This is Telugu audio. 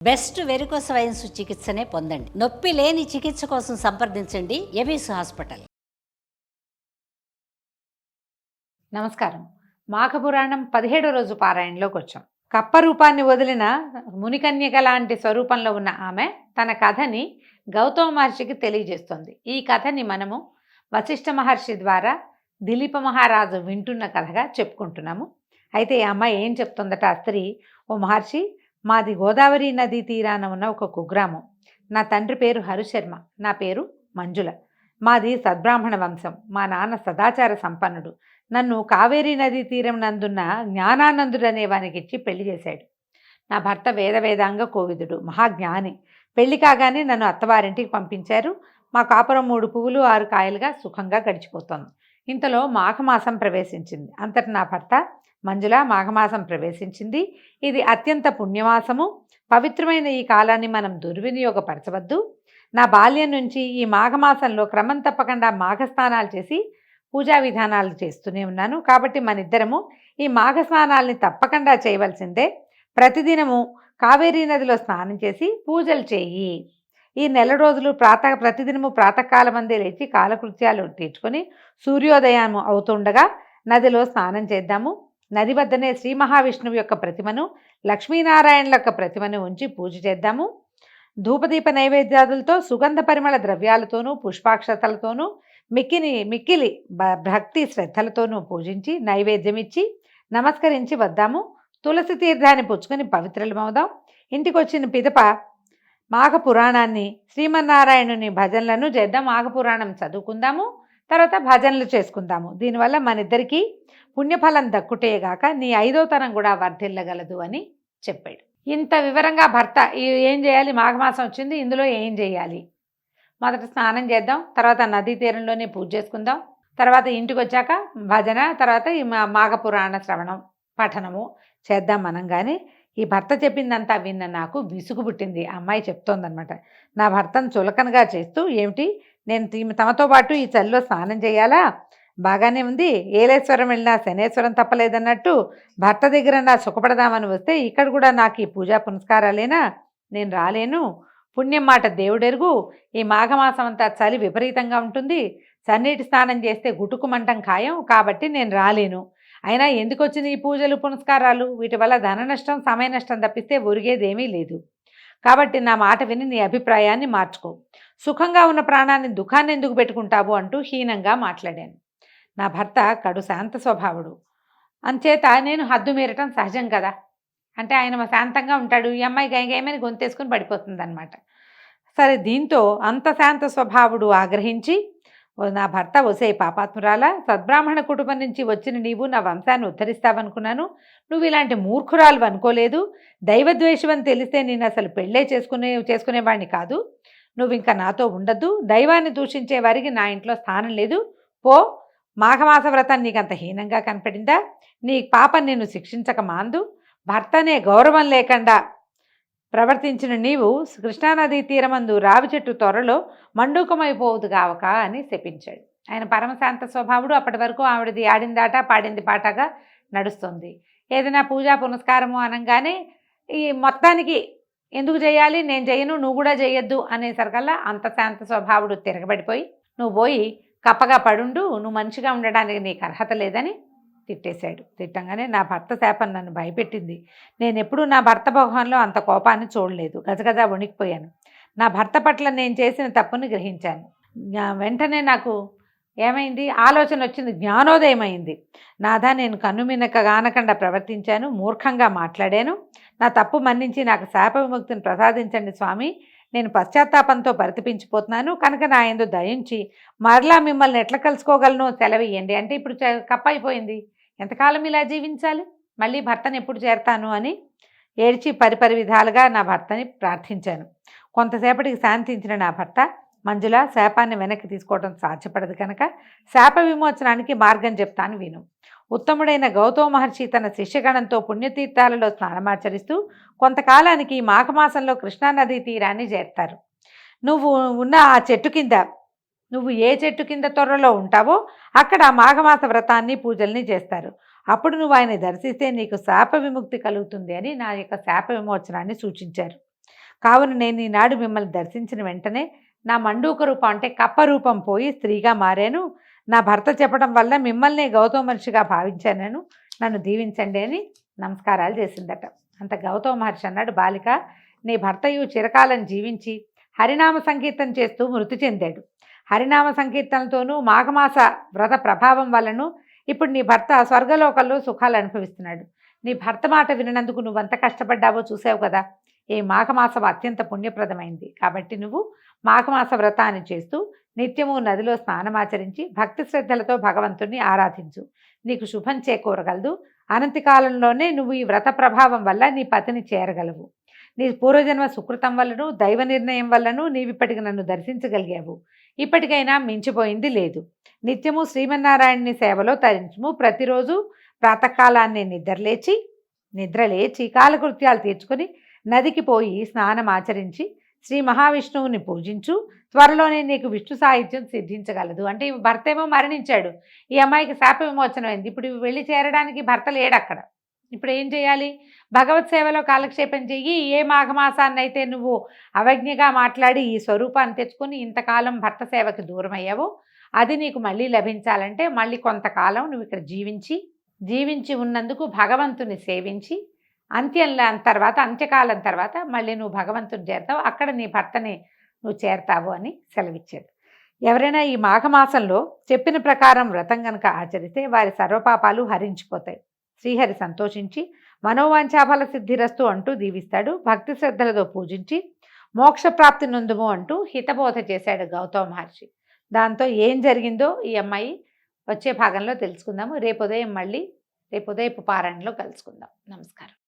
బెస్ట్ వెరికోస్ వెయిన్స్ చికిత్సనే పొందండి. నొప్పి లేని చికిత్స కోసం సంప్రదించండి ఎవిస్ హాస్పిటల్. నమస్కారం. మాఘపురాణం 17వ రోజు పారాయణలోకి వచ్చాం. కప్ప రూపాన్ని వదిలిన మునికన్యక లాంటి స్వరూపంలో ఉన్న ఆమె తన కథని గౌతమ మహర్షికి తెలియజేస్తోంది. ఈ కథని మనము వశిష్ఠ మహర్షి ద్వారా దిలీప మహారాజు వింటున్న కథగా చెప్పుకుంటున్నాము. అయితే ఈ అమ్మాయి ఏం చెప్తుందట ఆ స్త్రీ, ఓ మహర్షి, మాది గోదావరి నదీ తీరాన ఉన్న ఒక కుగ్రామం. నా తండ్రి పేరు హరిశర్మ, నా పేరు మంజుల. మాది సద్బ్రాహ్మణ వంశం. మా నాన్న సదాచార సంపన్నుడు. నన్ను కావేరీ నదీ తీరం నందున్న జ్ఞానానందుడు అనే వానికి ఇచ్చి పెళ్లి చేశాడు. నా భర్త వేదాంగ కోవిదుడు, మహాజ్ఞాని. పెళ్లి కాగానే నన్ను అత్తవారింటికి పంపించారు. మా కాపురం 3 పువ్వులు 6 కాయలుగా సుఖంగా గడిచిపోతోంది. ఇంతలో మాఘమాసం ప్రవేశించింది. అంతటి నా భర్త మంజుల మాఘమాసం ప్రవేశించింది. ఇది అత్యంత పుణ్యమాసము. పవిత్రమైన ఈ కాలాన్ని మనం దుర్వినియోగపరచవద్దు. నా బాల్యం నుంచి ఈ మాఘమాసంలో క్రమం తప్పకుండా మాఘస్నానాలు చేసి పూజా విధానాలు చేస్తూనే ఉన్నాను. కాబట్టి మన ఇద్దరము ఈ మాఘస్నానాల్ని తప్పకుండా చేయవలసిందే. ప్రతిదినము కావేరీ నదిలో స్నానం చేసి పూజలు చేయి. ఈ నెల రోజులు ప్రతిదినము ప్రాతకాలమందే లేచి కాలకృత్యాలు తీర్చుకొని సూర్యోదయం అవుతుండగా నదిలో స్నానం చేద్దాము. నది వద్దనే శ్రీ మహావిష్ణువు యొక్క ప్రతిమను, లక్ష్మీనారాయణుల యొక్క ప్రతిమను ఉంచి పూజ చేద్దాము. ధూపదీప నైవేద్యాదులతో, సుగంధ పరిమళ ద్రవ్యాలతోనూ, పుష్పాక్షతలతోనూ, మిక్కిలి భక్తి శ్రద్ధలతోనూ పూజించి నైవేద్యం ఇచ్చి నమస్కరించి వద్దాము. తులసి తీర్థాన్ని పుచ్చుకొని పవిత్రులమవుదాం. ఇంటికి వచ్చిన పిదప మాఘ పురాణాన్ని, శ్రీమన్నారాయణుని భజనలను చేద్దాం. మాఘ పురాణం చదువుకుందాము, తర్వాత భజనలు చేసుకుందాము. దీనివల్ల మన ఇద్దరికీ పుణ్యఫలం దక్కుటేగాక నీ 5వ తరం కూడా వర్ధిల్లగలదు అని చెప్పాడు. ఇంత వివరంగా భర్త ఏం చేయాలి, మాఘమాసం వచ్చింది, ఇందులో ఏం చేయాలి, మొదట స్నానం చేద్దాం, తర్వాత నదీ తీరంలోనే పూజ చేసుకుందాం, తర్వాత ఇంటికి వచ్చాక భజన, తర్వాత ఈ మాఘపురాణ శ్రవణం పఠనము చేద్దాం మనం. కానీ ఈ భర్త చెప్పిందంతా విన్న నాకు విసుగు పుట్టింది. అమ్మాయి చెప్తోందనమాట, నా భర్తను చులకనగా చేస్తూ, ఏమిటి నేను తమతో పాటు ఈ చలిలో స్నానం చేయాలా, బాగానే ఉంది, ఏలేశ్వరం వెళ్ళినా శనేశ్వరం తప్పలేదన్నట్టు భర్త దగ్గర నా సుఖపడదామని వస్తే ఇక్కడ కూడా నాకు ఈ పూజా పునస్కారాలేనా, నేను రాలేను. పుణ్యం మాట దేవుడెరుగు. ఈ మాఘమాసం అంతా చలి విపరీతంగా ఉంటుంది. చన్నీటి స్నానం చేస్తే గుటుకుమంటం ఖాయం, కాబట్టి నేను రాలేను. అయినా ఎందుకు వచ్చింది ఈ పూజలు పునస్కారాలు, వీటి వల్ల ధన నష్టం సమయ నష్టం తప్పిస్తే ఒరిగేదేమీ లేదు. కాబట్టి నా మాట విని నీ అభిప్రాయాన్ని మార్చుకో. సుఖంగా ఉన్న ప్రాణాన్ని దుఃఖాన్ని ఎందుకు పెట్టుకుంటావు అంటూ హీనంగా మాట్లాడాను. నా భర్త కడు శాంత స్వభావుడు, అంచేత నేను హద్దు మీరటం సహజం కదా అంటే ఆయన శాంతంగా ఉంటాడు. ఈ అమ్మాయి గైమని గొంతేసుకుని పడిపోతుంది అనమాట. సరే, దీంతో అంత శాంత స్వభావుడు ఆగ్రహించి, నా భర్త ఒసే పాపాత్మురాల, సద్బ్రాహ్మణ కుటుంబం నుంచి వచ్చిన నీవు నా వంశాన్ని ఉద్ధరిస్తావనుకున్నాను. నువ్వు ఇలాంటి మూర్ఖురాలు అనుకోలేదు. దైవద్వేషం అని తెలిస్తే నేను అసలు పెళ్ళే చేసుకునేవాడిని కాదు. నువ్వు ఇంకా నాతో ఉండద్దు. దైవాన్ని దూషించే వారికి నా ఇంట్లో స్థానం లేదు. పో. మాఘమాస వ్రతం నీకంత హీనంగా కనపడిందా? నీ పాపం నిన్ను శిక్షించక మాందు. భర్తనే గౌరవం లేకుండా ప్రవర్తించిన నీవు కృష్ణానదీ తీరమందు రావి చెట్టు త్వరలో మండూకమైపోవద్దు కావక అని శపించాడు. ఆయన పరమశాంత స్వభావుడు. అప్పటి వరకు ఆవిడది ఆడిందాట పాడింది పాటగా నడుస్తుంది. ఏదైనా పూజా పునస్కారము అనగానే ఈ మొత్తానికి ఎందుకు చేయాలి, నేను చేయను, నువ్వు కూడా చేయొద్దు అనేసరికల్లా అంత శాంత స్వభావుడు తిరగబడిపోయి, నువ్వు పోయి కప్పగా పడుండు, నువ్వు మంచిగా ఉండడానికి నీకు అర్హత లేదని తిట్టేశాడు. తిట్టంగానే నా భర్త శాపం నన్ను భయపెట్టింది. నేను ఎప్పుడూ నా భర్త మొహంలో అంత కోపాన్ని చూడలేదు. గజగజ వణికిపోయాను. నా భర్త పట్ల నేను చేసిన తప్పుని గ్రహించాను. వెంటనే నాకు ఏమైంది, ఆలోచన వచ్చింది, జ్ఞానోదయం అయింది. నాదా, నేను కన్నుమినక గానకుండా ప్రవర్తించాను, మూర్ఖంగా మాట్లాడాను. నా తప్పు మన్నించి నాకు శాప విముక్తిని ప్రసాదించండి స్వామి. నేను పశ్చాత్తాపంతో పరితపించిపోతున్నాను కనుక నా యందు దయించి మరలా మిమ్మల్ని ఎట్లా కలుసుకోగలను సెలవియ్యండి. అంటే ఇప్పుడు కప్ప అయిపోయింది, ఎంతకాలం ఇలా జీవించాలి, మళ్ళీ భర్తను ఎప్పుడు చేరతాను అని ఏడ్చి పరిపరి విధాలుగా నా భర్తని ప్రార్థించాను. కొంతసేపటికి శాంతించిన నా భర్త, మంజుల, శాపాన్ని వెనక్కి తీసుకోవడం సాధ్యపడదు కనుక శాప విమోచనానికి మార్గం చెప్తాను విను. ఉత్తముడైన గౌతమ మహర్షి తన శిష్యగణంతో పుణ్యతీర్థాలలో స్నానమాచరిస్తూ కొంతకాలానికి మాఘమాసంలో కృష్ణానదీ తీరాన్ని చేరుతారు. నువ్వు ఉన్న ఆ చెట్టు కింద, నువ్వు ఏ చెట్టు కింద త్వరలో ఉంటావో అక్కడ మాఘమాస వ్రతాన్ని పూజల్ని చేస్తారు. అప్పుడు నువ్వు ఆయన దర్శిస్తే నీకు శాప విముక్తి కలుగుతుంది అని నా యొక్క శాప విమోచనాన్ని సూచించారు. కావున నేను ఈనాడు మిమ్మల్ని దర్శించిన వెంటనే నా మండూక రూపం అంటే కప్ప రూపం పోయి స్త్రీగా మారాను. నా భర్త చెప్పడం వల్ల మిమ్మల్ని గౌతమ మహర్షిగా భావించాను, నన్ను దీవించండి అని నమస్కారాలు చేసిందట. అంత గౌతమ మహర్షి అన్నాడు, బాలిక, నీ భర్తయు చిరకాలం జీవించి హరినామ సంకీర్తన చేస్తూ మృతి చెందాడు. హరినామ సంకీర్తనలతోనూ మాఘమాస వ్రత ప్రభావం వలను ఇప్పుడు నీ భర్త స్వర్గలోకంలో సుఖాలు అనుభవిస్తున్నాడు. నీ భర్త మాట వినందుకు నువ్వంత కష్టపడ్డావో చూసావు కదా. ఈ మాఘమాసం అత్యంత పుణ్యప్రదమైంది కాబట్టి నువ్వు మాఘమాస వ్రతాన్ని చేస్తూ నిత్యము నదిలో స్నానమాచరించి భక్తి శ్రద్ధలతో భగవంతుణ్ణి ఆరాధించు. నీకు శుభం చేకూరగలదు. అనంతి కాలంలోనే నువ్వు ఈ వ్రత ప్రభావం వల్ల నీ పతిని చేరగలవు. నీ పూర్వజన్మ సుకృతం వల్లను దైవ నిర్ణయం వల్లను నీవిప్పటికి నన్ను దర్శించగలిగావు. ఇప్పటికైనా మించిపోయింది లేదు. నిత్యము శ్రీమన్నారాయణుని సేవలో తరించుము. ప్రతిరోజు ప్రాతకాలాన్ని నిద్రలేచి కాలకృత్యాలు తీర్చుకొని నదికి పోయి స్నానం ఆచరించి శ్రీ మహావిష్ణువుని పూజించు. త్వరలోనే నీకు విష్ణు సాహిత్యం సిద్ధించగలదు. అంటే ఈ భర్త ఏమో మరణించాడు, ఈ అమ్మాయికి శాప విమోచనం అయింది. ఇప్పుడు వెళ్ళి చేరడానికి భర్త లేడక్కడ. ఇప్పుడు ఏం చేయాలి? భగవత్ సేవలో కాలక్షేపం చెయ్యి. ఏ మాఘమాసాన్ని అయితే నువ్వు అవజ్ఞగా మాట్లాడి ఈ స్వరూపాన్ని తెచ్చుకొని ఇంతకాలం భర్త సేవకి దూరం అయ్యావో అది నీకు మళ్ళీ లభించాలంటే మళ్ళీ కొంతకాలం నువ్వు ఇక్కడ జీవించి ఉన్నందుకు భగవంతుని సేవించి అంత్యకాలం తర్వాత మళ్ళీ నువ్వు భగవంతుని చేరతావు. అక్కడ నీ భర్తని నువ్వు చేరతావు అని సెలవిచ్చాడు. ఎవరైనా ఈ మాఘమాసంలో చెప్పిన ప్రకారం వ్రతం కనుక ఆచరిస్తే వారి సర్వపాపాలు హరించిపోతాయి. శ్రీహరి సంతోషించి మనోవాంఛాఫల సిద్ధిరస్తు అంటూ దీవిస్తాడు. భక్తి శ్రద్ధలతో పూజించి మోక్షప్రాప్తి నొందుము అంటూ హితబోధ చేశాడు గౌతమ మహర్షి. దాంతో ఏం జరిగిందో ఈ అమ్మాయి వచ్చే భాగంలో తెలుసుకుందాము. రేపు ఉదయపు పారాయణలో కలుసుకుందాం. నమస్కారం.